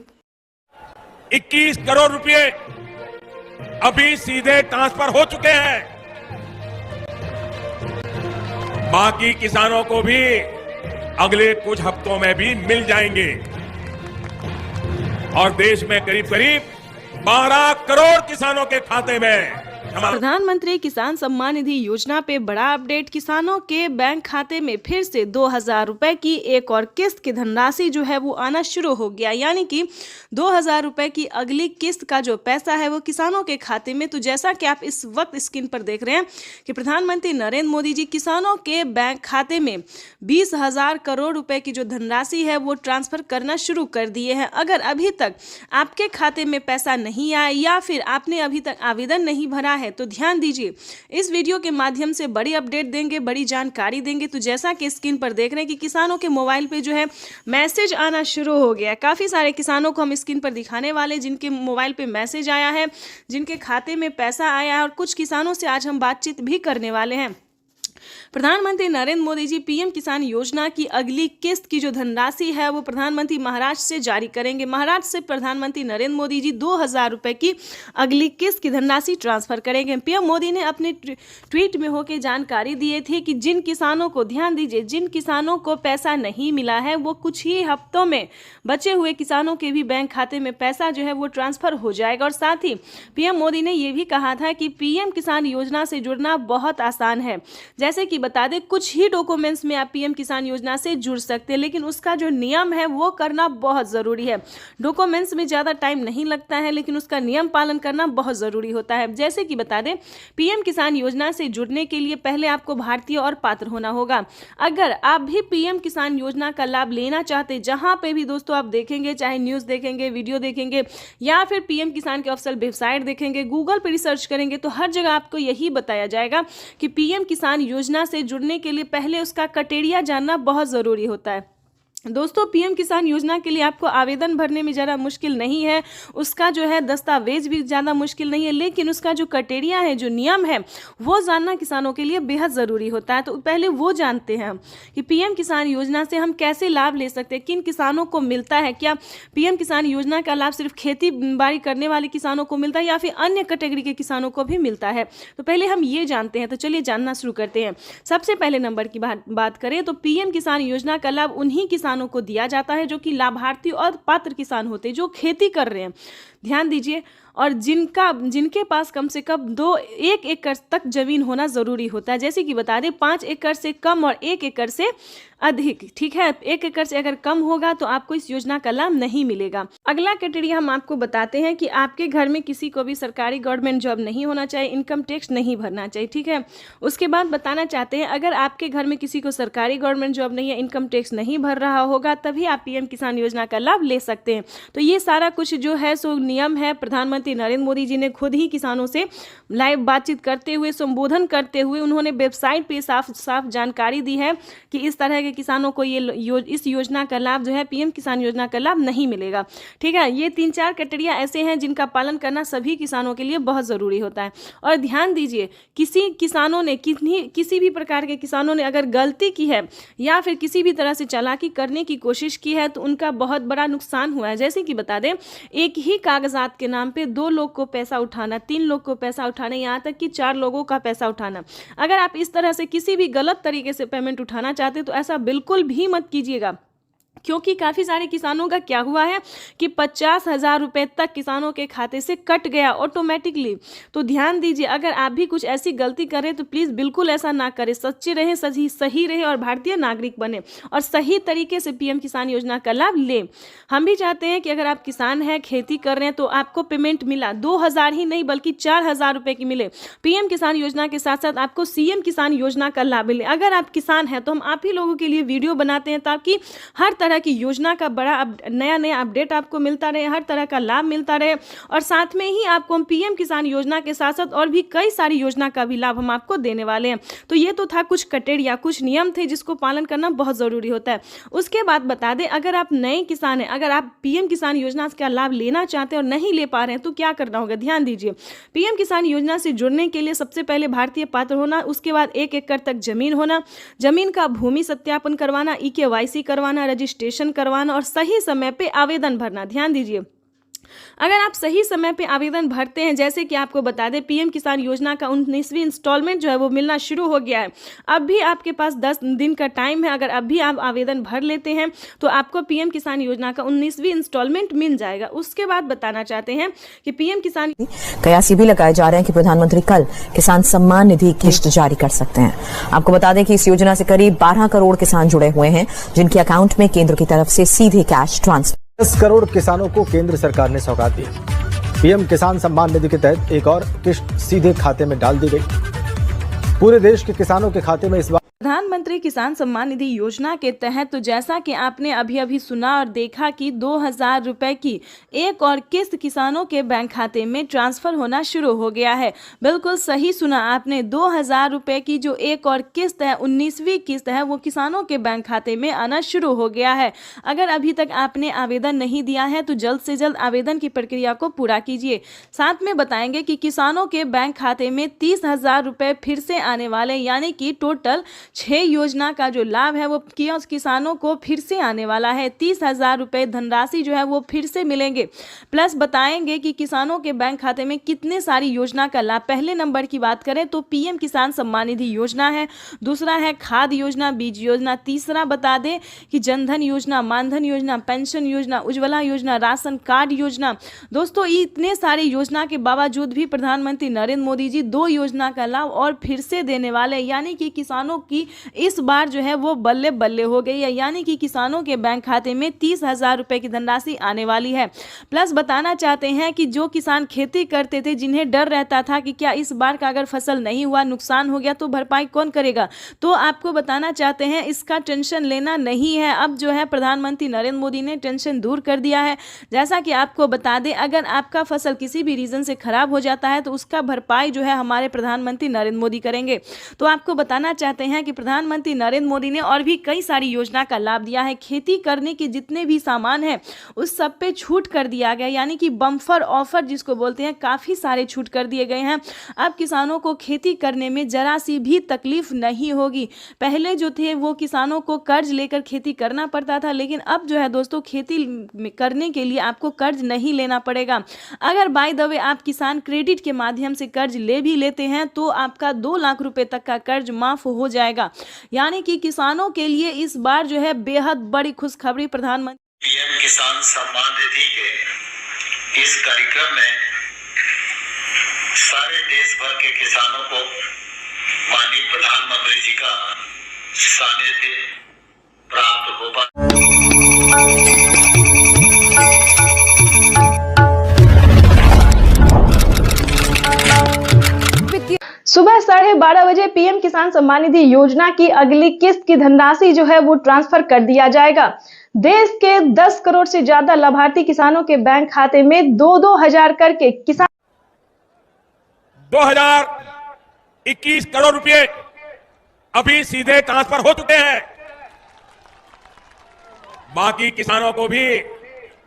21 करोड़ रुपए अभी सीधे ट्रांसफर हो चुके हैं, बाकी किसानों को भी अगले कुछ हफ्तों में भी मिल जाएंगे और देश में करीब करीब 12 करोड़ किसानों के खाते में प्रधानमंत्री किसान सम्मान निधि योजना पे बड़ा अपडेट। किसानों के बैंक खाते में फिर से 2000 रुपए की एक और किस्त की धनराशि जो है वो आना शुरू हो गया। यानी कि 2000 रुपए की अगली किस्त का जो पैसा है वो किसानों के खाते में। तो जैसा कि आप इस वक्त स्क्रीन पर देख रहे हैं कि प्रधानमंत्री नरेंद्र मोदी जी किसानों के बैंक खाते में 20,000 करोड़ रुपए की जो धनराशि है वो ट्रांसफर करना शुरू कर दिए हैं। अगर अभी तक आपके खाते में पैसा नहीं आया या फिर आपने अभी तक आवेदन नहीं भरा है है। तो ध्यान दीजिए, इस वीडियो के माध्यम से बड़ी अपडेट देंगे, बड़ी जानकारी देंगे। तो जैसा कि स्क्रीन पर देख रहे हैं कि किसानों के मोबाइल पे जो है मैसेज आना शुरू हो गया है। काफ़ी सारे किसानों को हम स्क्रीन पर दिखाने वाले जिनके मोबाइल पे मैसेज आया है, जिनके खाते में पैसा आया है, और कुछ किसानों से आज हम बातचीत भी करने वाले हैं। प्रधानमंत्री नरेंद्र मोदी जी पीएम किसान योजना की अगली किस्त की जो धनराशि है वो प्रधानमंत्री महाराष्ट्र से जारी करेंगे। महाराष्ट्र से प्रधानमंत्री नरेंद्र मोदी जी 2000 रुपए की अगली किस्त की धनराशि ट्रांसफर करेंगे। पीएम मोदी ने अपने ट्वीट में होकर जानकारी दी थी कि जिन किसानों को, ध्यान दीजिए, जिन किसानों को पैसा नहीं मिला है वो कुछ ही हफ्तों में बचे हुए किसानों के भी बैंक खाते में पैसा जो है वो ट्रांसफर हो जाएगा। और साथ ही पीएम मोदी ने ये भी कहा था कि पीएम किसान योजना से जुड़ना बहुत आसान है। जैसे कि बता दें, कुछ ही डॉक्यूमेंट्स में आप पीएम किसान योजना से जुड़ सकते हैं, लेकिन उसका जो नियम है वो करना बहुत ज़रूरी है। डॉक्यूमेंट्स में ज़्यादा टाइम नहीं लगता है, लेकिन उसका नियम पालन करना बहुत ज़रूरी होता है। जैसे कि बता दें, पीएम किसान योजना से जुड़ने के लिए पहले आपको भारतीय और पात्र होना होगा। अगर आप भी पीएम किसान योजना का लाभ लेना चाहते, जहां पे भी दोस्तों आप देखेंगे, चाहे न्यूज़ देखेंगे, वीडियो देखेंगे, या फिर पीएम किसान के ऑफिशियल वेबसाइट देखेंगे, गूगल पर रिसर्च करेंगे, तो हर जगह आपको यही बताया जाएगा कि पीएम किसान योजना से जुड़ने के लिए पहले उसका क्राइटेरिया जानना बहुत ज़रूरी होता है। दोस्तों, पीएम किसान योजना के लिए आपको आवेदन भरने में ज़्यादा मुश्किल नहीं है, उसका जो है दस्तावेज भी ज़्यादा मुश्किल नहीं है, लेकिन उसका जो क्राइटेरिया है, जो नियम है, वो जानना किसानों के लिए बेहद ज़रूरी होता है। तो पहले वो जानते हैं कि पीएम किसान योजना से हम कैसे लाभ ले सकते हैं, किन किसानों को मिलता है, क्या पीएम किसान योजना का लाभ सिर्फ खेती बाड़ी करने वाले किसानों को मिलता है या फिर अन्य कैटेगरी के किसानों को भी मिलता है। तो पहले हम ये जानते हैं। तो चलिए जानना शुरू करते हैं। सबसे पहले नंबर की बात करें तो पीएम किसान योजना का लाभ उन्हीं किसानों को दिया जाता है जो कि लाभार्थी और पात्र किसान होते हैं, जो खेती कर रहे हैं। ध्यान दीजिए, और जिनके पास कम से कम 1 एकड़ तक जमीन होना जरूरी होता है। जैसे कि बता दें, 5 एकड़ से कम और 1 एकड़ से अधिक, ठीक है। 1 एकड़ से अगर कम होगा तो आपको इस योजना का लाभ नहीं मिलेगा। अगला क्राइटेरिया हम आपको बताते हैं कि आपके घर में किसी को भी सरकारी गवर्नमेंट जॉब नहीं होना चाहिए, इनकम टैक्स नहीं भरना चाहिए, ठीक है। उसके बाद बताना चाहते हैं, अगर आपके घर में किसी को सरकारी गवर्नमेंट जॉब नहीं है, इनकम टैक्स नहीं भर रहा होगा, तभी आप पीएम किसान योजना का लाभ ले सकते हैं। तो ये सारा कुछ जो है सो नियम है। प्रधानमंत्री नरेंद्र मोदी जी ने खुद ही किसानों से लाइव बातचीत करते हुए, संबोधन करते हुए, उन्होंने वेबसाइट पे साफ साफ जानकारी दी है कि इस तरह के किसानों को इस योजना का लाभ जो है, पीएम किसान योजना का लाभ नहीं मिलेगा, ठीक है। ये 3-4 क्राइटेरिया ऐसे हैं जिनका पालन करना सभी किसानों के लिए बहुत ज़रूरी होता है। और ध्यान दीजिए, किसी भी प्रकार के किसानों ने अगर गलती की है या फिर किसी भी तरह से चालाकी करने की कोशिश की है तो उनका बहुत बड़ा नुकसान हुआ है। जैसे कि बता दें, एक ही कागजात के नाम पे 2 लोग को पैसा उठाना, 3 लोग को पैसा उठाना, यहाँ तक कि 4 लोगों का पैसा उठाना। अगर आप इस तरह से किसी भी गलत तरीके से पेमेंट उठाना चाहते तो ऐसा बिल्कुल भी मत कीजिएगा, क्योंकि काफ़ी सारे किसानों का क्या हुआ है कि 50,000 रुपए तक किसानों के खाते से कट गया ऑटोमेटिकली। तो ध्यान दीजिए, अगर आप भी कुछ ऐसी गलती करें तो प्लीज़ बिल्कुल ऐसा ना करें। सच्चे रहें, सही रहे और भारतीय नागरिक बने और सही तरीके से पीएम किसान योजना का लाभ लें। हम भी चाहते हैं कि अगर आप किसान हैं, खेती कर रहे हैं, तो आपको पेमेंट मिला 2000 ही नहीं बल्कि 4000 रुपये की मिले। पीएम किसान योजना के साथ साथ आपको सीएम किसान योजना का लाभ मिले। अगर आप किसान हैं तो हम आप ही लोगों के लिए वीडियो बनाते हैं ताकि हर तरह की योजना का बड़ा नया अपडेट आपको मिलता रहे, हर तरह का लाभ मिलता रहे। और साथ में ही आपको हम पीएम किसान योजना के साथ साथ और भी कई सारी योजना का भी लाभ हम आपको देने वाले हैं। तो ये तो था कुछ क्राइटेरिया, कुछ नियम थे जिसको पालन करना बहुत ज़रूरी होता है। उसके बाद बता दें, अगर आप नए किसान हैं, अगर आप पीएम किसान योजना का लाभ लेना चाहते हैं और नहीं ले पा रहे हैं तो क्या करना होगा। ध्यान दीजिए, पीएम किसान योजना से जुड़ने के लिए सबसे पहले भारतीय पात्र होना, उसके बाद 1 एकड़ तक जमीन होना, जमीन का भूमि सत्यापन करवाना, EKYC करवाना, रजिस्ट्रेशन करवाना और सही समय पे आवेदन भरना। ध्यान दीजिए, अगर आप सही समय पे आवेदन भरते हैं, जैसे कि आपको बता दें, पीएम किसान योजना का 19वीं इंस्टॉलमेंट जो है वो मिलना शुरू हो गया है। अब भी आपके पास 10 दिन का टाइम है। अगर अब भी आप आवेदन भर लेते हैं तो आपको पीएम किसान योजना का 19वीं इंस्टॉलमेंट मिल जाएगा। उसके बाद बताना चाहते हैं कि पीएम किसान कयासी भी लगाए जा रहे हैं कि प्रधानमंत्री कल किसान सम्मान निधि किस्त जारी कर सकते हैं। आपको बता दें कि इस योजना से करीब 12 करोड़ किसान जुड़े हुए हैं, जिनके अकाउंट में केंद्र की तरफ से सीधे कैश ट्रांसफर 10 करोड़ किसानों को केंद्र सरकार ने सौगात दी। पीएम किसान सम्मान निधि के तहत एक और किस्त सीधे खाते में डाल दी गई। पूरे देश के किसानों के खाते में इस बार प्रधानमंत्री किसान सम्मान निधि योजना के तहत तो जैसा कि आपने अभी सुना और देखा कि 2000 रुपए की एक और किस्त किसानों के बैंक खाते में ट्रांसफर होना शुरू हो गया है। बिल्कुल सही सुना आपने, 2000 रुपए की जो एक और किस्त है, 19वीं किस्त है, वो किसानों के बैंक खाते में आना शुरू हो गया है। अगर अभी तक आपने आवेदन नहीं दिया है तो जल्द से जल्द आवेदन की प्रक्रिया को पूरा कीजिए। साथ में बताएंगे कि किसानों के बैंक खाते में 30,000 रुपए फिर से आने वाले, यानी कि टोटल 6 योजना का जो लाभ है वो किसानों को फिर से आने वाला है। 30,000 रुपए धनराशि जो है वो फिर से मिलेंगे। प्लस बताएंगे कि किसानों के बैंक खाते में कितने सारी योजना का लाभ। पहले नंबर की बात करें तो पीएम किसान सम्मान निधि योजना है, दूसरा है खाद योजना, बीज योजना, तीसरा बता दें कि जनधन योजना, मानधन योजना, पेंशन योजना, उज्ज्वला योजना, राशन कार्ड योजना। दोस्तों इतने सारे योजना के बावजूद भी प्रधानमंत्री नरेंद्र मोदी जी 2 योजना का लाभ और फिर से देने वाले, यानी कि किसानों की इस बार जो है वो बल्ले बल्ले हो गई है, यानी कि किसानों के बैंक खाते में 30,000 रुपए की धनराशि आने वाली है। प्लस बताना चाहते हैं कि जो किसान खेती करते थे, जिन्हें डर रहता था कि क्या इस बार का अगर फसल नहीं हुआ, नुकसान हो गया तो भरपाई कौन करेगा, तो आपको बताना चाहते हैं इसका टेंशन लेना नहीं है। अब जो है प्रधानमंत्री नरेंद्र मोदी ने टेंशन दूर कर दिया है। जैसा कि आपको बता दें, अगर आपका फसल किसी भी रीजन से खराब हो जाता है तो उसका भरपाई जो है हमारे प्रधानमंत्री नरेंद्र मोदी करेंगे। तो आपको बताना चाहते हैं कि प्रधानमंत्री नरेंद्र मोदी ने और भी कई सारी योजना का लाभ दिया है। खेती करने के जितने भी सामान हैं उस सब पे छूट कर दिया गया, यानी कि बम्पर ऑफर जिसको बोलते हैं, काफ़ी सारे छूट कर दिए गए हैं। अब किसानों को खेती करने में जरा सी भी तकलीफ नहीं होगी। पहले जो थे वो किसानों को कर्ज लेकर खेती करना पड़ता था, लेकिन अब जो है दोस्तों खेती करने के लिए आपको कर्ज नहीं लेना पड़ेगा। अगर बाय द वे आप किसान क्रेडिट के माध्यम से कर्ज ले भी लेते हैं तो आपका 2 लाख रुपए तक का कर्ज माफ हो जाएगा। यानी कि किसानों के लिए इस बार जो है बेहद बड़ी खुशखबरी प्रधानमंत्री पीएम किसान सम्मान निधि के इस कार्यक्रम में सारे देश भर के किसानों को माननीय प्रधानमंत्री जी का सानिध्य प्राप्त होगा। सुबह 12:30 बजे पीएम किसान सम्मान निधि योजना की अगली किस्त की धनराशि जो है वो ट्रांसफर कर दिया जाएगा। देश के 10 करोड़ से ज्यादा लाभार्थी किसानों के बैंक खाते में 2-2 हजार करके किसान 2021 करोड़ रुपए अभी सीधे ट्रांसफर हो चुके हैं। बाकी किसानों को भी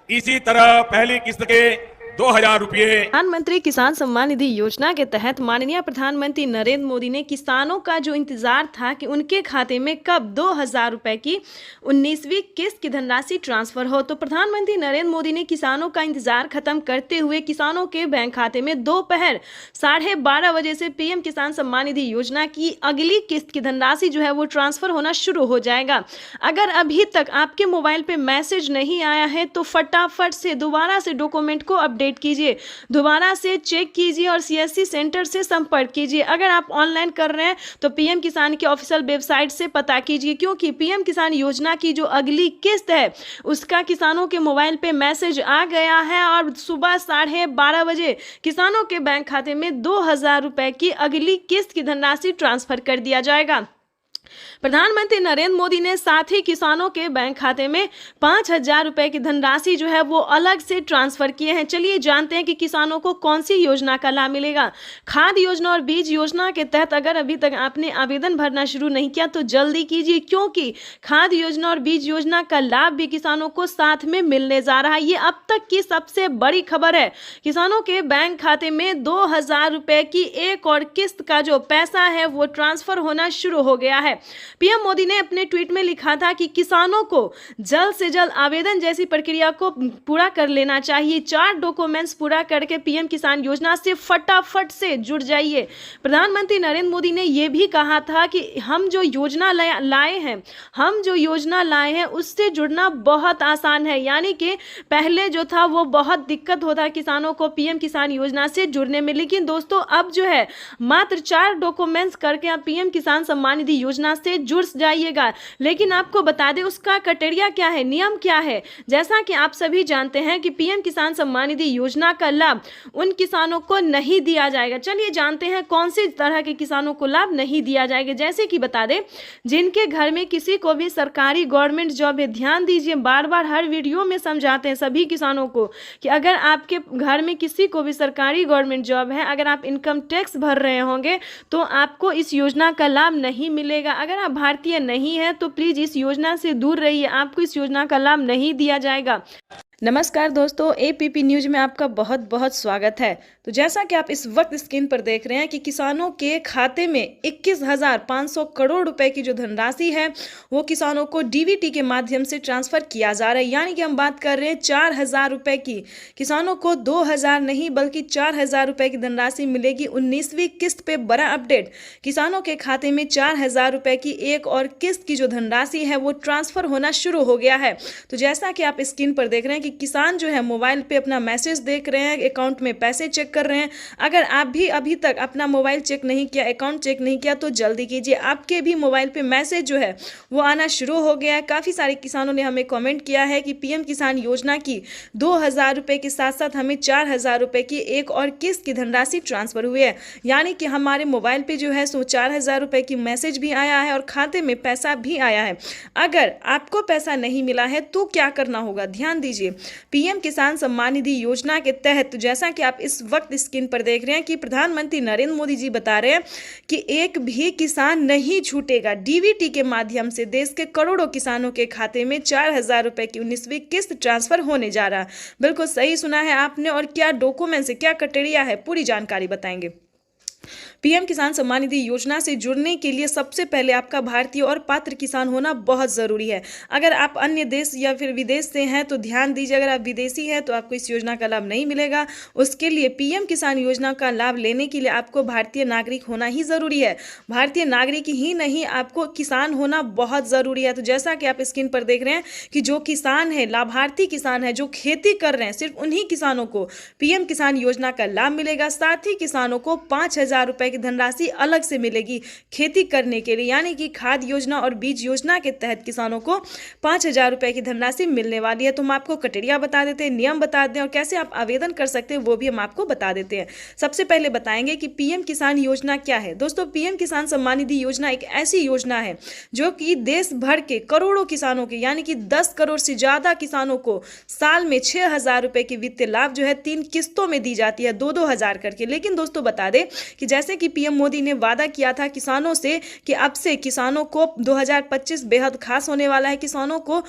इसी तरह पहली किस्त के 2,000 रुपए। प्रधानमंत्री किसान सम्मान निधि योजना के तहत माननीय प्रधानमंत्री नरेंद्र मोदी ने किसानों का जो इंतजार था कि उनके खाते में कब 2,000 रुपए की 19वीं किस्त की धनराशि ट्रांसफर हो, तो प्रधानमंत्री नरेंद्र मोदी ने किसानों का इंतजार खत्म करते हुए किसानों के बैंक खाते में दोपहर 12:30 बजे से पीएम किसान सम्मान निधि योजना की अगली किस्त की धनराशि जो है वो ट्रांसफर होना शुरू हो जाएगा। अगर अभी तक आपके मोबाइल पे मैसेज नहीं आया है तो फटाफट से दोबारा से डॉक्यूमेंट को अपडेट कीजिए, दोबारा से चेक कीजिए और सीएससी सेंटर से संपर्क कीजिए। अगर आप ऑनलाइन कर रहे हैं तो पीएम किसान के ऑफिशियल वेबसाइट से पता कीजिए, क्योंकि पीएम किसान योजना की जो अगली किस्त है उसका किसानों के मोबाइल पे मैसेज आ गया है और सुबह 12:30 बजे किसानों के बैंक खाते में 2,000 रुपए की अगली किस्त की धनराशि ट्रांसफर कर दिया जाएगा। प्रधानमंत्री नरेंद्र मोदी ने साथ ही किसानों के बैंक खाते में 5,000 रुपए की धनराशि जो है वो अलग से ट्रांसफर किए हैं। चलिए जानते हैं कि किसानों को कौन सी योजना का लाभ मिलेगा। खाद योजना और बीज योजना के तहत अगर अभी तक आपने आवेदन भरना शुरू नहीं किया तो जल्दी कीजिए, क्योंकि खाद योजना और बीज योजना का लाभ भी किसानों को साथ में मिलने जा रहा है। ये अब तक की सबसे बड़ी खबर है। किसानों के बैंक खाते में 2,000 रुपए की एक और किस्त का जो पैसा है वो ट्रांसफर होना शुरू हो गया है। पीएम मोदी ने अपने ट्वीट में लिखा था कि किसानों को जल्द से जल्द आवेदन जैसी प्रक्रिया को पूरा कर लेना चाहिए। 4 डॉक्यूमेंट्स पूरा करके पीएम किसान योजना से फटाफट से जुड़ जाइए। प्रधानमंत्री नरेंद्र मोदी ने यह भी कहा था कि हम जो योजना लाए हैं उससे जुड़ना बहुत आसान है, यानी कि पहले जो था वो बहुत दिक्कत होता है किसानों को पीएम किसान योजना से जुड़ने में, लेकिन दोस्तों अब जो है मात्र 4 डॉक्यूमेंट्स करके आप पीएम किसान सम्मान निधि योजना योजना से जुड़ जाइएगा। लेकिन आपको बता दें उसका क्राइटेरिया क्या है, नियम क्या है। जैसा कि आप सभी जानते हैं कि पीएम किसान सम्मान निधि योजना का लाभ उन किसानों को नहीं दिया जाएगा। चलिए जानते हैं कौन सी तरह के किसानों को लाभ नहीं दिया जाएगा। जैसे कि बता दें जिनके घर में किसी को भी सरकारी गवर्नमेंट जॉब है, ध्यान दीजिए, बार बार हर वीडियो में समझाते हैं सभी किसानों को कि अगर आपके घर में किसी को भी सरकारी गवर्नमेंट जॉब है, अगर आप इनकम टैक्स भर रहे होंगे तो आपको इस योजना का लाभ नहीं मिलेगा। अगर आप भारतीय नहीं हैं तो प्लीज़ इस योजना से दूर रहिए, आपको इस योजना का लाभ नहीं दिया जाएगा। नमस्कार दोस्तों, एपीपी न्यूज में आपका बहुत बहुत स्वागत है। तो जैसा कि आप इस वक्त स्क्रीन पर देख रहे हैं कि किसानों के खाते में 21,500 करोड़ रुपए की जो धनराशि है वो किसानों को डीबीटी के माध्यम से ट्रांसफर किया जा रहा है। यानी कि हम बात कर रहे हैं 4,000 रुपए की, किसानों को 2,000 नहीं बल्कि 4,000 रुपए की धनराशि मिलेगी 19वीं किस्त पे। बड़ा अपडेट, किसानों के खाते में 4,000 रुपए की एक और किस्त की जो धनराशि है वो ट्रांसफर होना शुरू हो गया है। तो जैसा कि आप स्क्रीन पर देख रहे हैं कि किसान जो है मोबाइल पे अपना मैसेज देख रहे हैं, अकाउंट में पैसे चेक कर रहे हैं। अगर आप भी अभी तक अपना मोबाइल चेक नहीं किया, अकाउंट चेक नहीं किया तो जल्दी कीजिए, आपके भी मोबाइल पे मैसेज जो है वो आना शुरू हो गया है। काफ़ी सारे किसानों ने हमें कमेंट किया है कि पीएम किसान योजना की 2,000 रुपये के साथ साथ हमें 4,000 रुपये की एक और किस्त की धनराशि ट्रांसफर हुई है। यानी कि हमारे मोबाइल पे जो है सो 4,000 रुपये की मैसेज भी आया है और खाते में पैसा भी आया है। अगर आपको पैसा नहीं मिला है तो क्या करना होगा, ध्यान दीजिए। पीएम किसान सम्मान निधि योजना के तहत जैसा कि आप इस वक्त स्क्रीन पर देख रहे हैं कि प्रधानमंत्री नरेंद्र मोदी जी बता रहे हैं कि एक भी किसान नहीं छूटेगा। डीबीटी के माध्यम से देश के करोड़ों किसानों के खाते में 4,000 रुपए की 19वीं किस्त ट्रांसफर होने जा रहा है। बिल्कुल सही सुना है आपने। और क्या डॉक्यूमेंट्स है, क्या क्राइटेरिया है, पूरी जानकारी बताएंगे। पीएम किसान सम्मान निधि योजना से जुड़ने के लिए सबसे पहले आपका भारतीय और पात्र किसान होना बहुत ज़रूरी है। अगर आप अन्य देश या फिर विदेश से हैं तो ध्यान दीजिए, अगर आप विदेशी हैं तो आपको इस योजना का लाभ नहीं मिलेगा। उसके लिए पीएम किसान योजना का लाभ लेने के लिए आपको भारतीय नागरिक होना ही ज़रूरी है। भारतीय नागरिक ही नहीं, आपको किसान होना बहुत ज़रूरी है। तो जैसा कि आप स्क्रीन पर देख रहे हैं कि जो किसान है, लाभार्थी किसान है, जो खेती कर रहे हैं, सिर्फ उन्हीं किसानों को पीएम किसान योजना का लाभ मिलेगा। साथ ही किसानों को 5,000 रुपये की धनराशि अलग से मिलेगी खेती करने के लिए। यानी कि खाद योजना और बीज योजना के तहत किसानों को 5,000 रुपये की धनराशि मिलने वाली है। तो हम आपको क्राइटेरिया बता देते हैं, नियम बता दें और कैसे आप आवेदन कर सकते हैं वो भी हम आपको बता देते हैं। सबसे पहले बताएंगे कि पीएम किसान योजना क्या है। दोस्तों, पीएम किसान सम्मान निधि योजना एक ऐसी योजना है जो कि देश भर के करोड़ों किसानों के यानी कि 10 करोड़ से ज़्यादा किसानों को साल में 6,000 रुपये की वित्तीय लाभ जो है 3 किस्तों में दी जाती है, 2-2 हज़ार करके। लेकिन दोस्तों बता दें कि जैसे कि पीएम मोदी ने वादा किया था किसानों से कि अब से किसानों को 2025 बेहद खास होने वाला है। किसानों को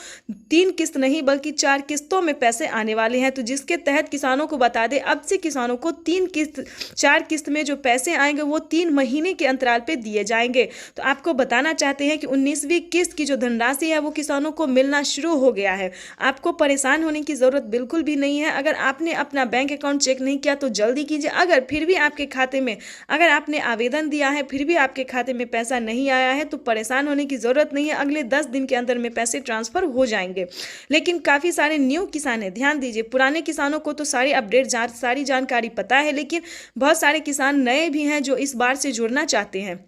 3 किस्त नहीं बल्कि 4 किस्तों में पैसे आने वाले हैं। तो जिसके तहत किसानों को बता दें अब से किसानों को 4 किस्त में जो पैसे आएंगे वो 3 महीने के अंतराल पे दिए जाएंगे। तो आपको बताना चाहते हैं कि 19वीं किस्त की जो धनराशि है वो किसानों को मिलना शुरू हो गया है। आपको परेशान होने की जरूरत बिल्कुल भी नहीं है। अगर आपने अपना बैंक अकाउंट चेक नहीं किया तो जल्दी कीजिए। अगर फिर भी आपके खाते में अगर आपने आवेदन दिया है फिर भी आपके खाते में पैसा नहीं आया है तो परेशान होने की ज़रूरत नहीं है। अगले 10 दिन के अंदर में पैसे ट्रांसफ़र हो जाएंगे। लेकिन काफ़ी सारे न्यू किसान हैं, ध्यान दीजिए। पुराने किसानों को तो सारी अपडेट सारी जानकारी पता है, लेकिन बहुत सारे किसान नए भी हैं जो इस बार से जुड़ना चाहते हैं।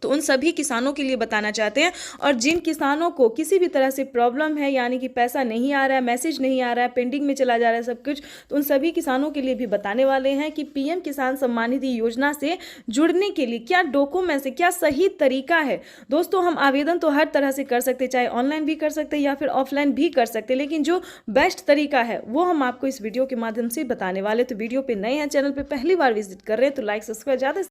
तो उन सभी किसानों के लिए बताना चाहते हैं। और जिन किसानों को किसी भी तरह से प्रॉब्लम है यानी कि पैसा नहीं आ रहा है, मैसेज नहीं आ रहा है, पेंडिंग में चला जा रहा है सब कुछ, तो उन सभी किसानों के लिए भी बताने वाले हैं कि पीएम किसान सम्मान निधि योजना से जुड़ने के लिए क्या डॉक्यूमेंट्स है, क्या सही तरीका है। दोस्तों, हम आवेदन तो हर तरह से कर सकते हैं, चाहे ऑनलाइन भी कर सकते हैं या फिर ऑफलाइन भी कर सकते हैं, लेकिन जो बेस्ट तरीका है वो हम आपको इस वीडियो के माध्यम से बताने वाले। तो वीडियो पर नए हैं, चैनल पर पहली बार विजिट कर रहे हैं तो लाइक सब्सक्राइब ज़्यादा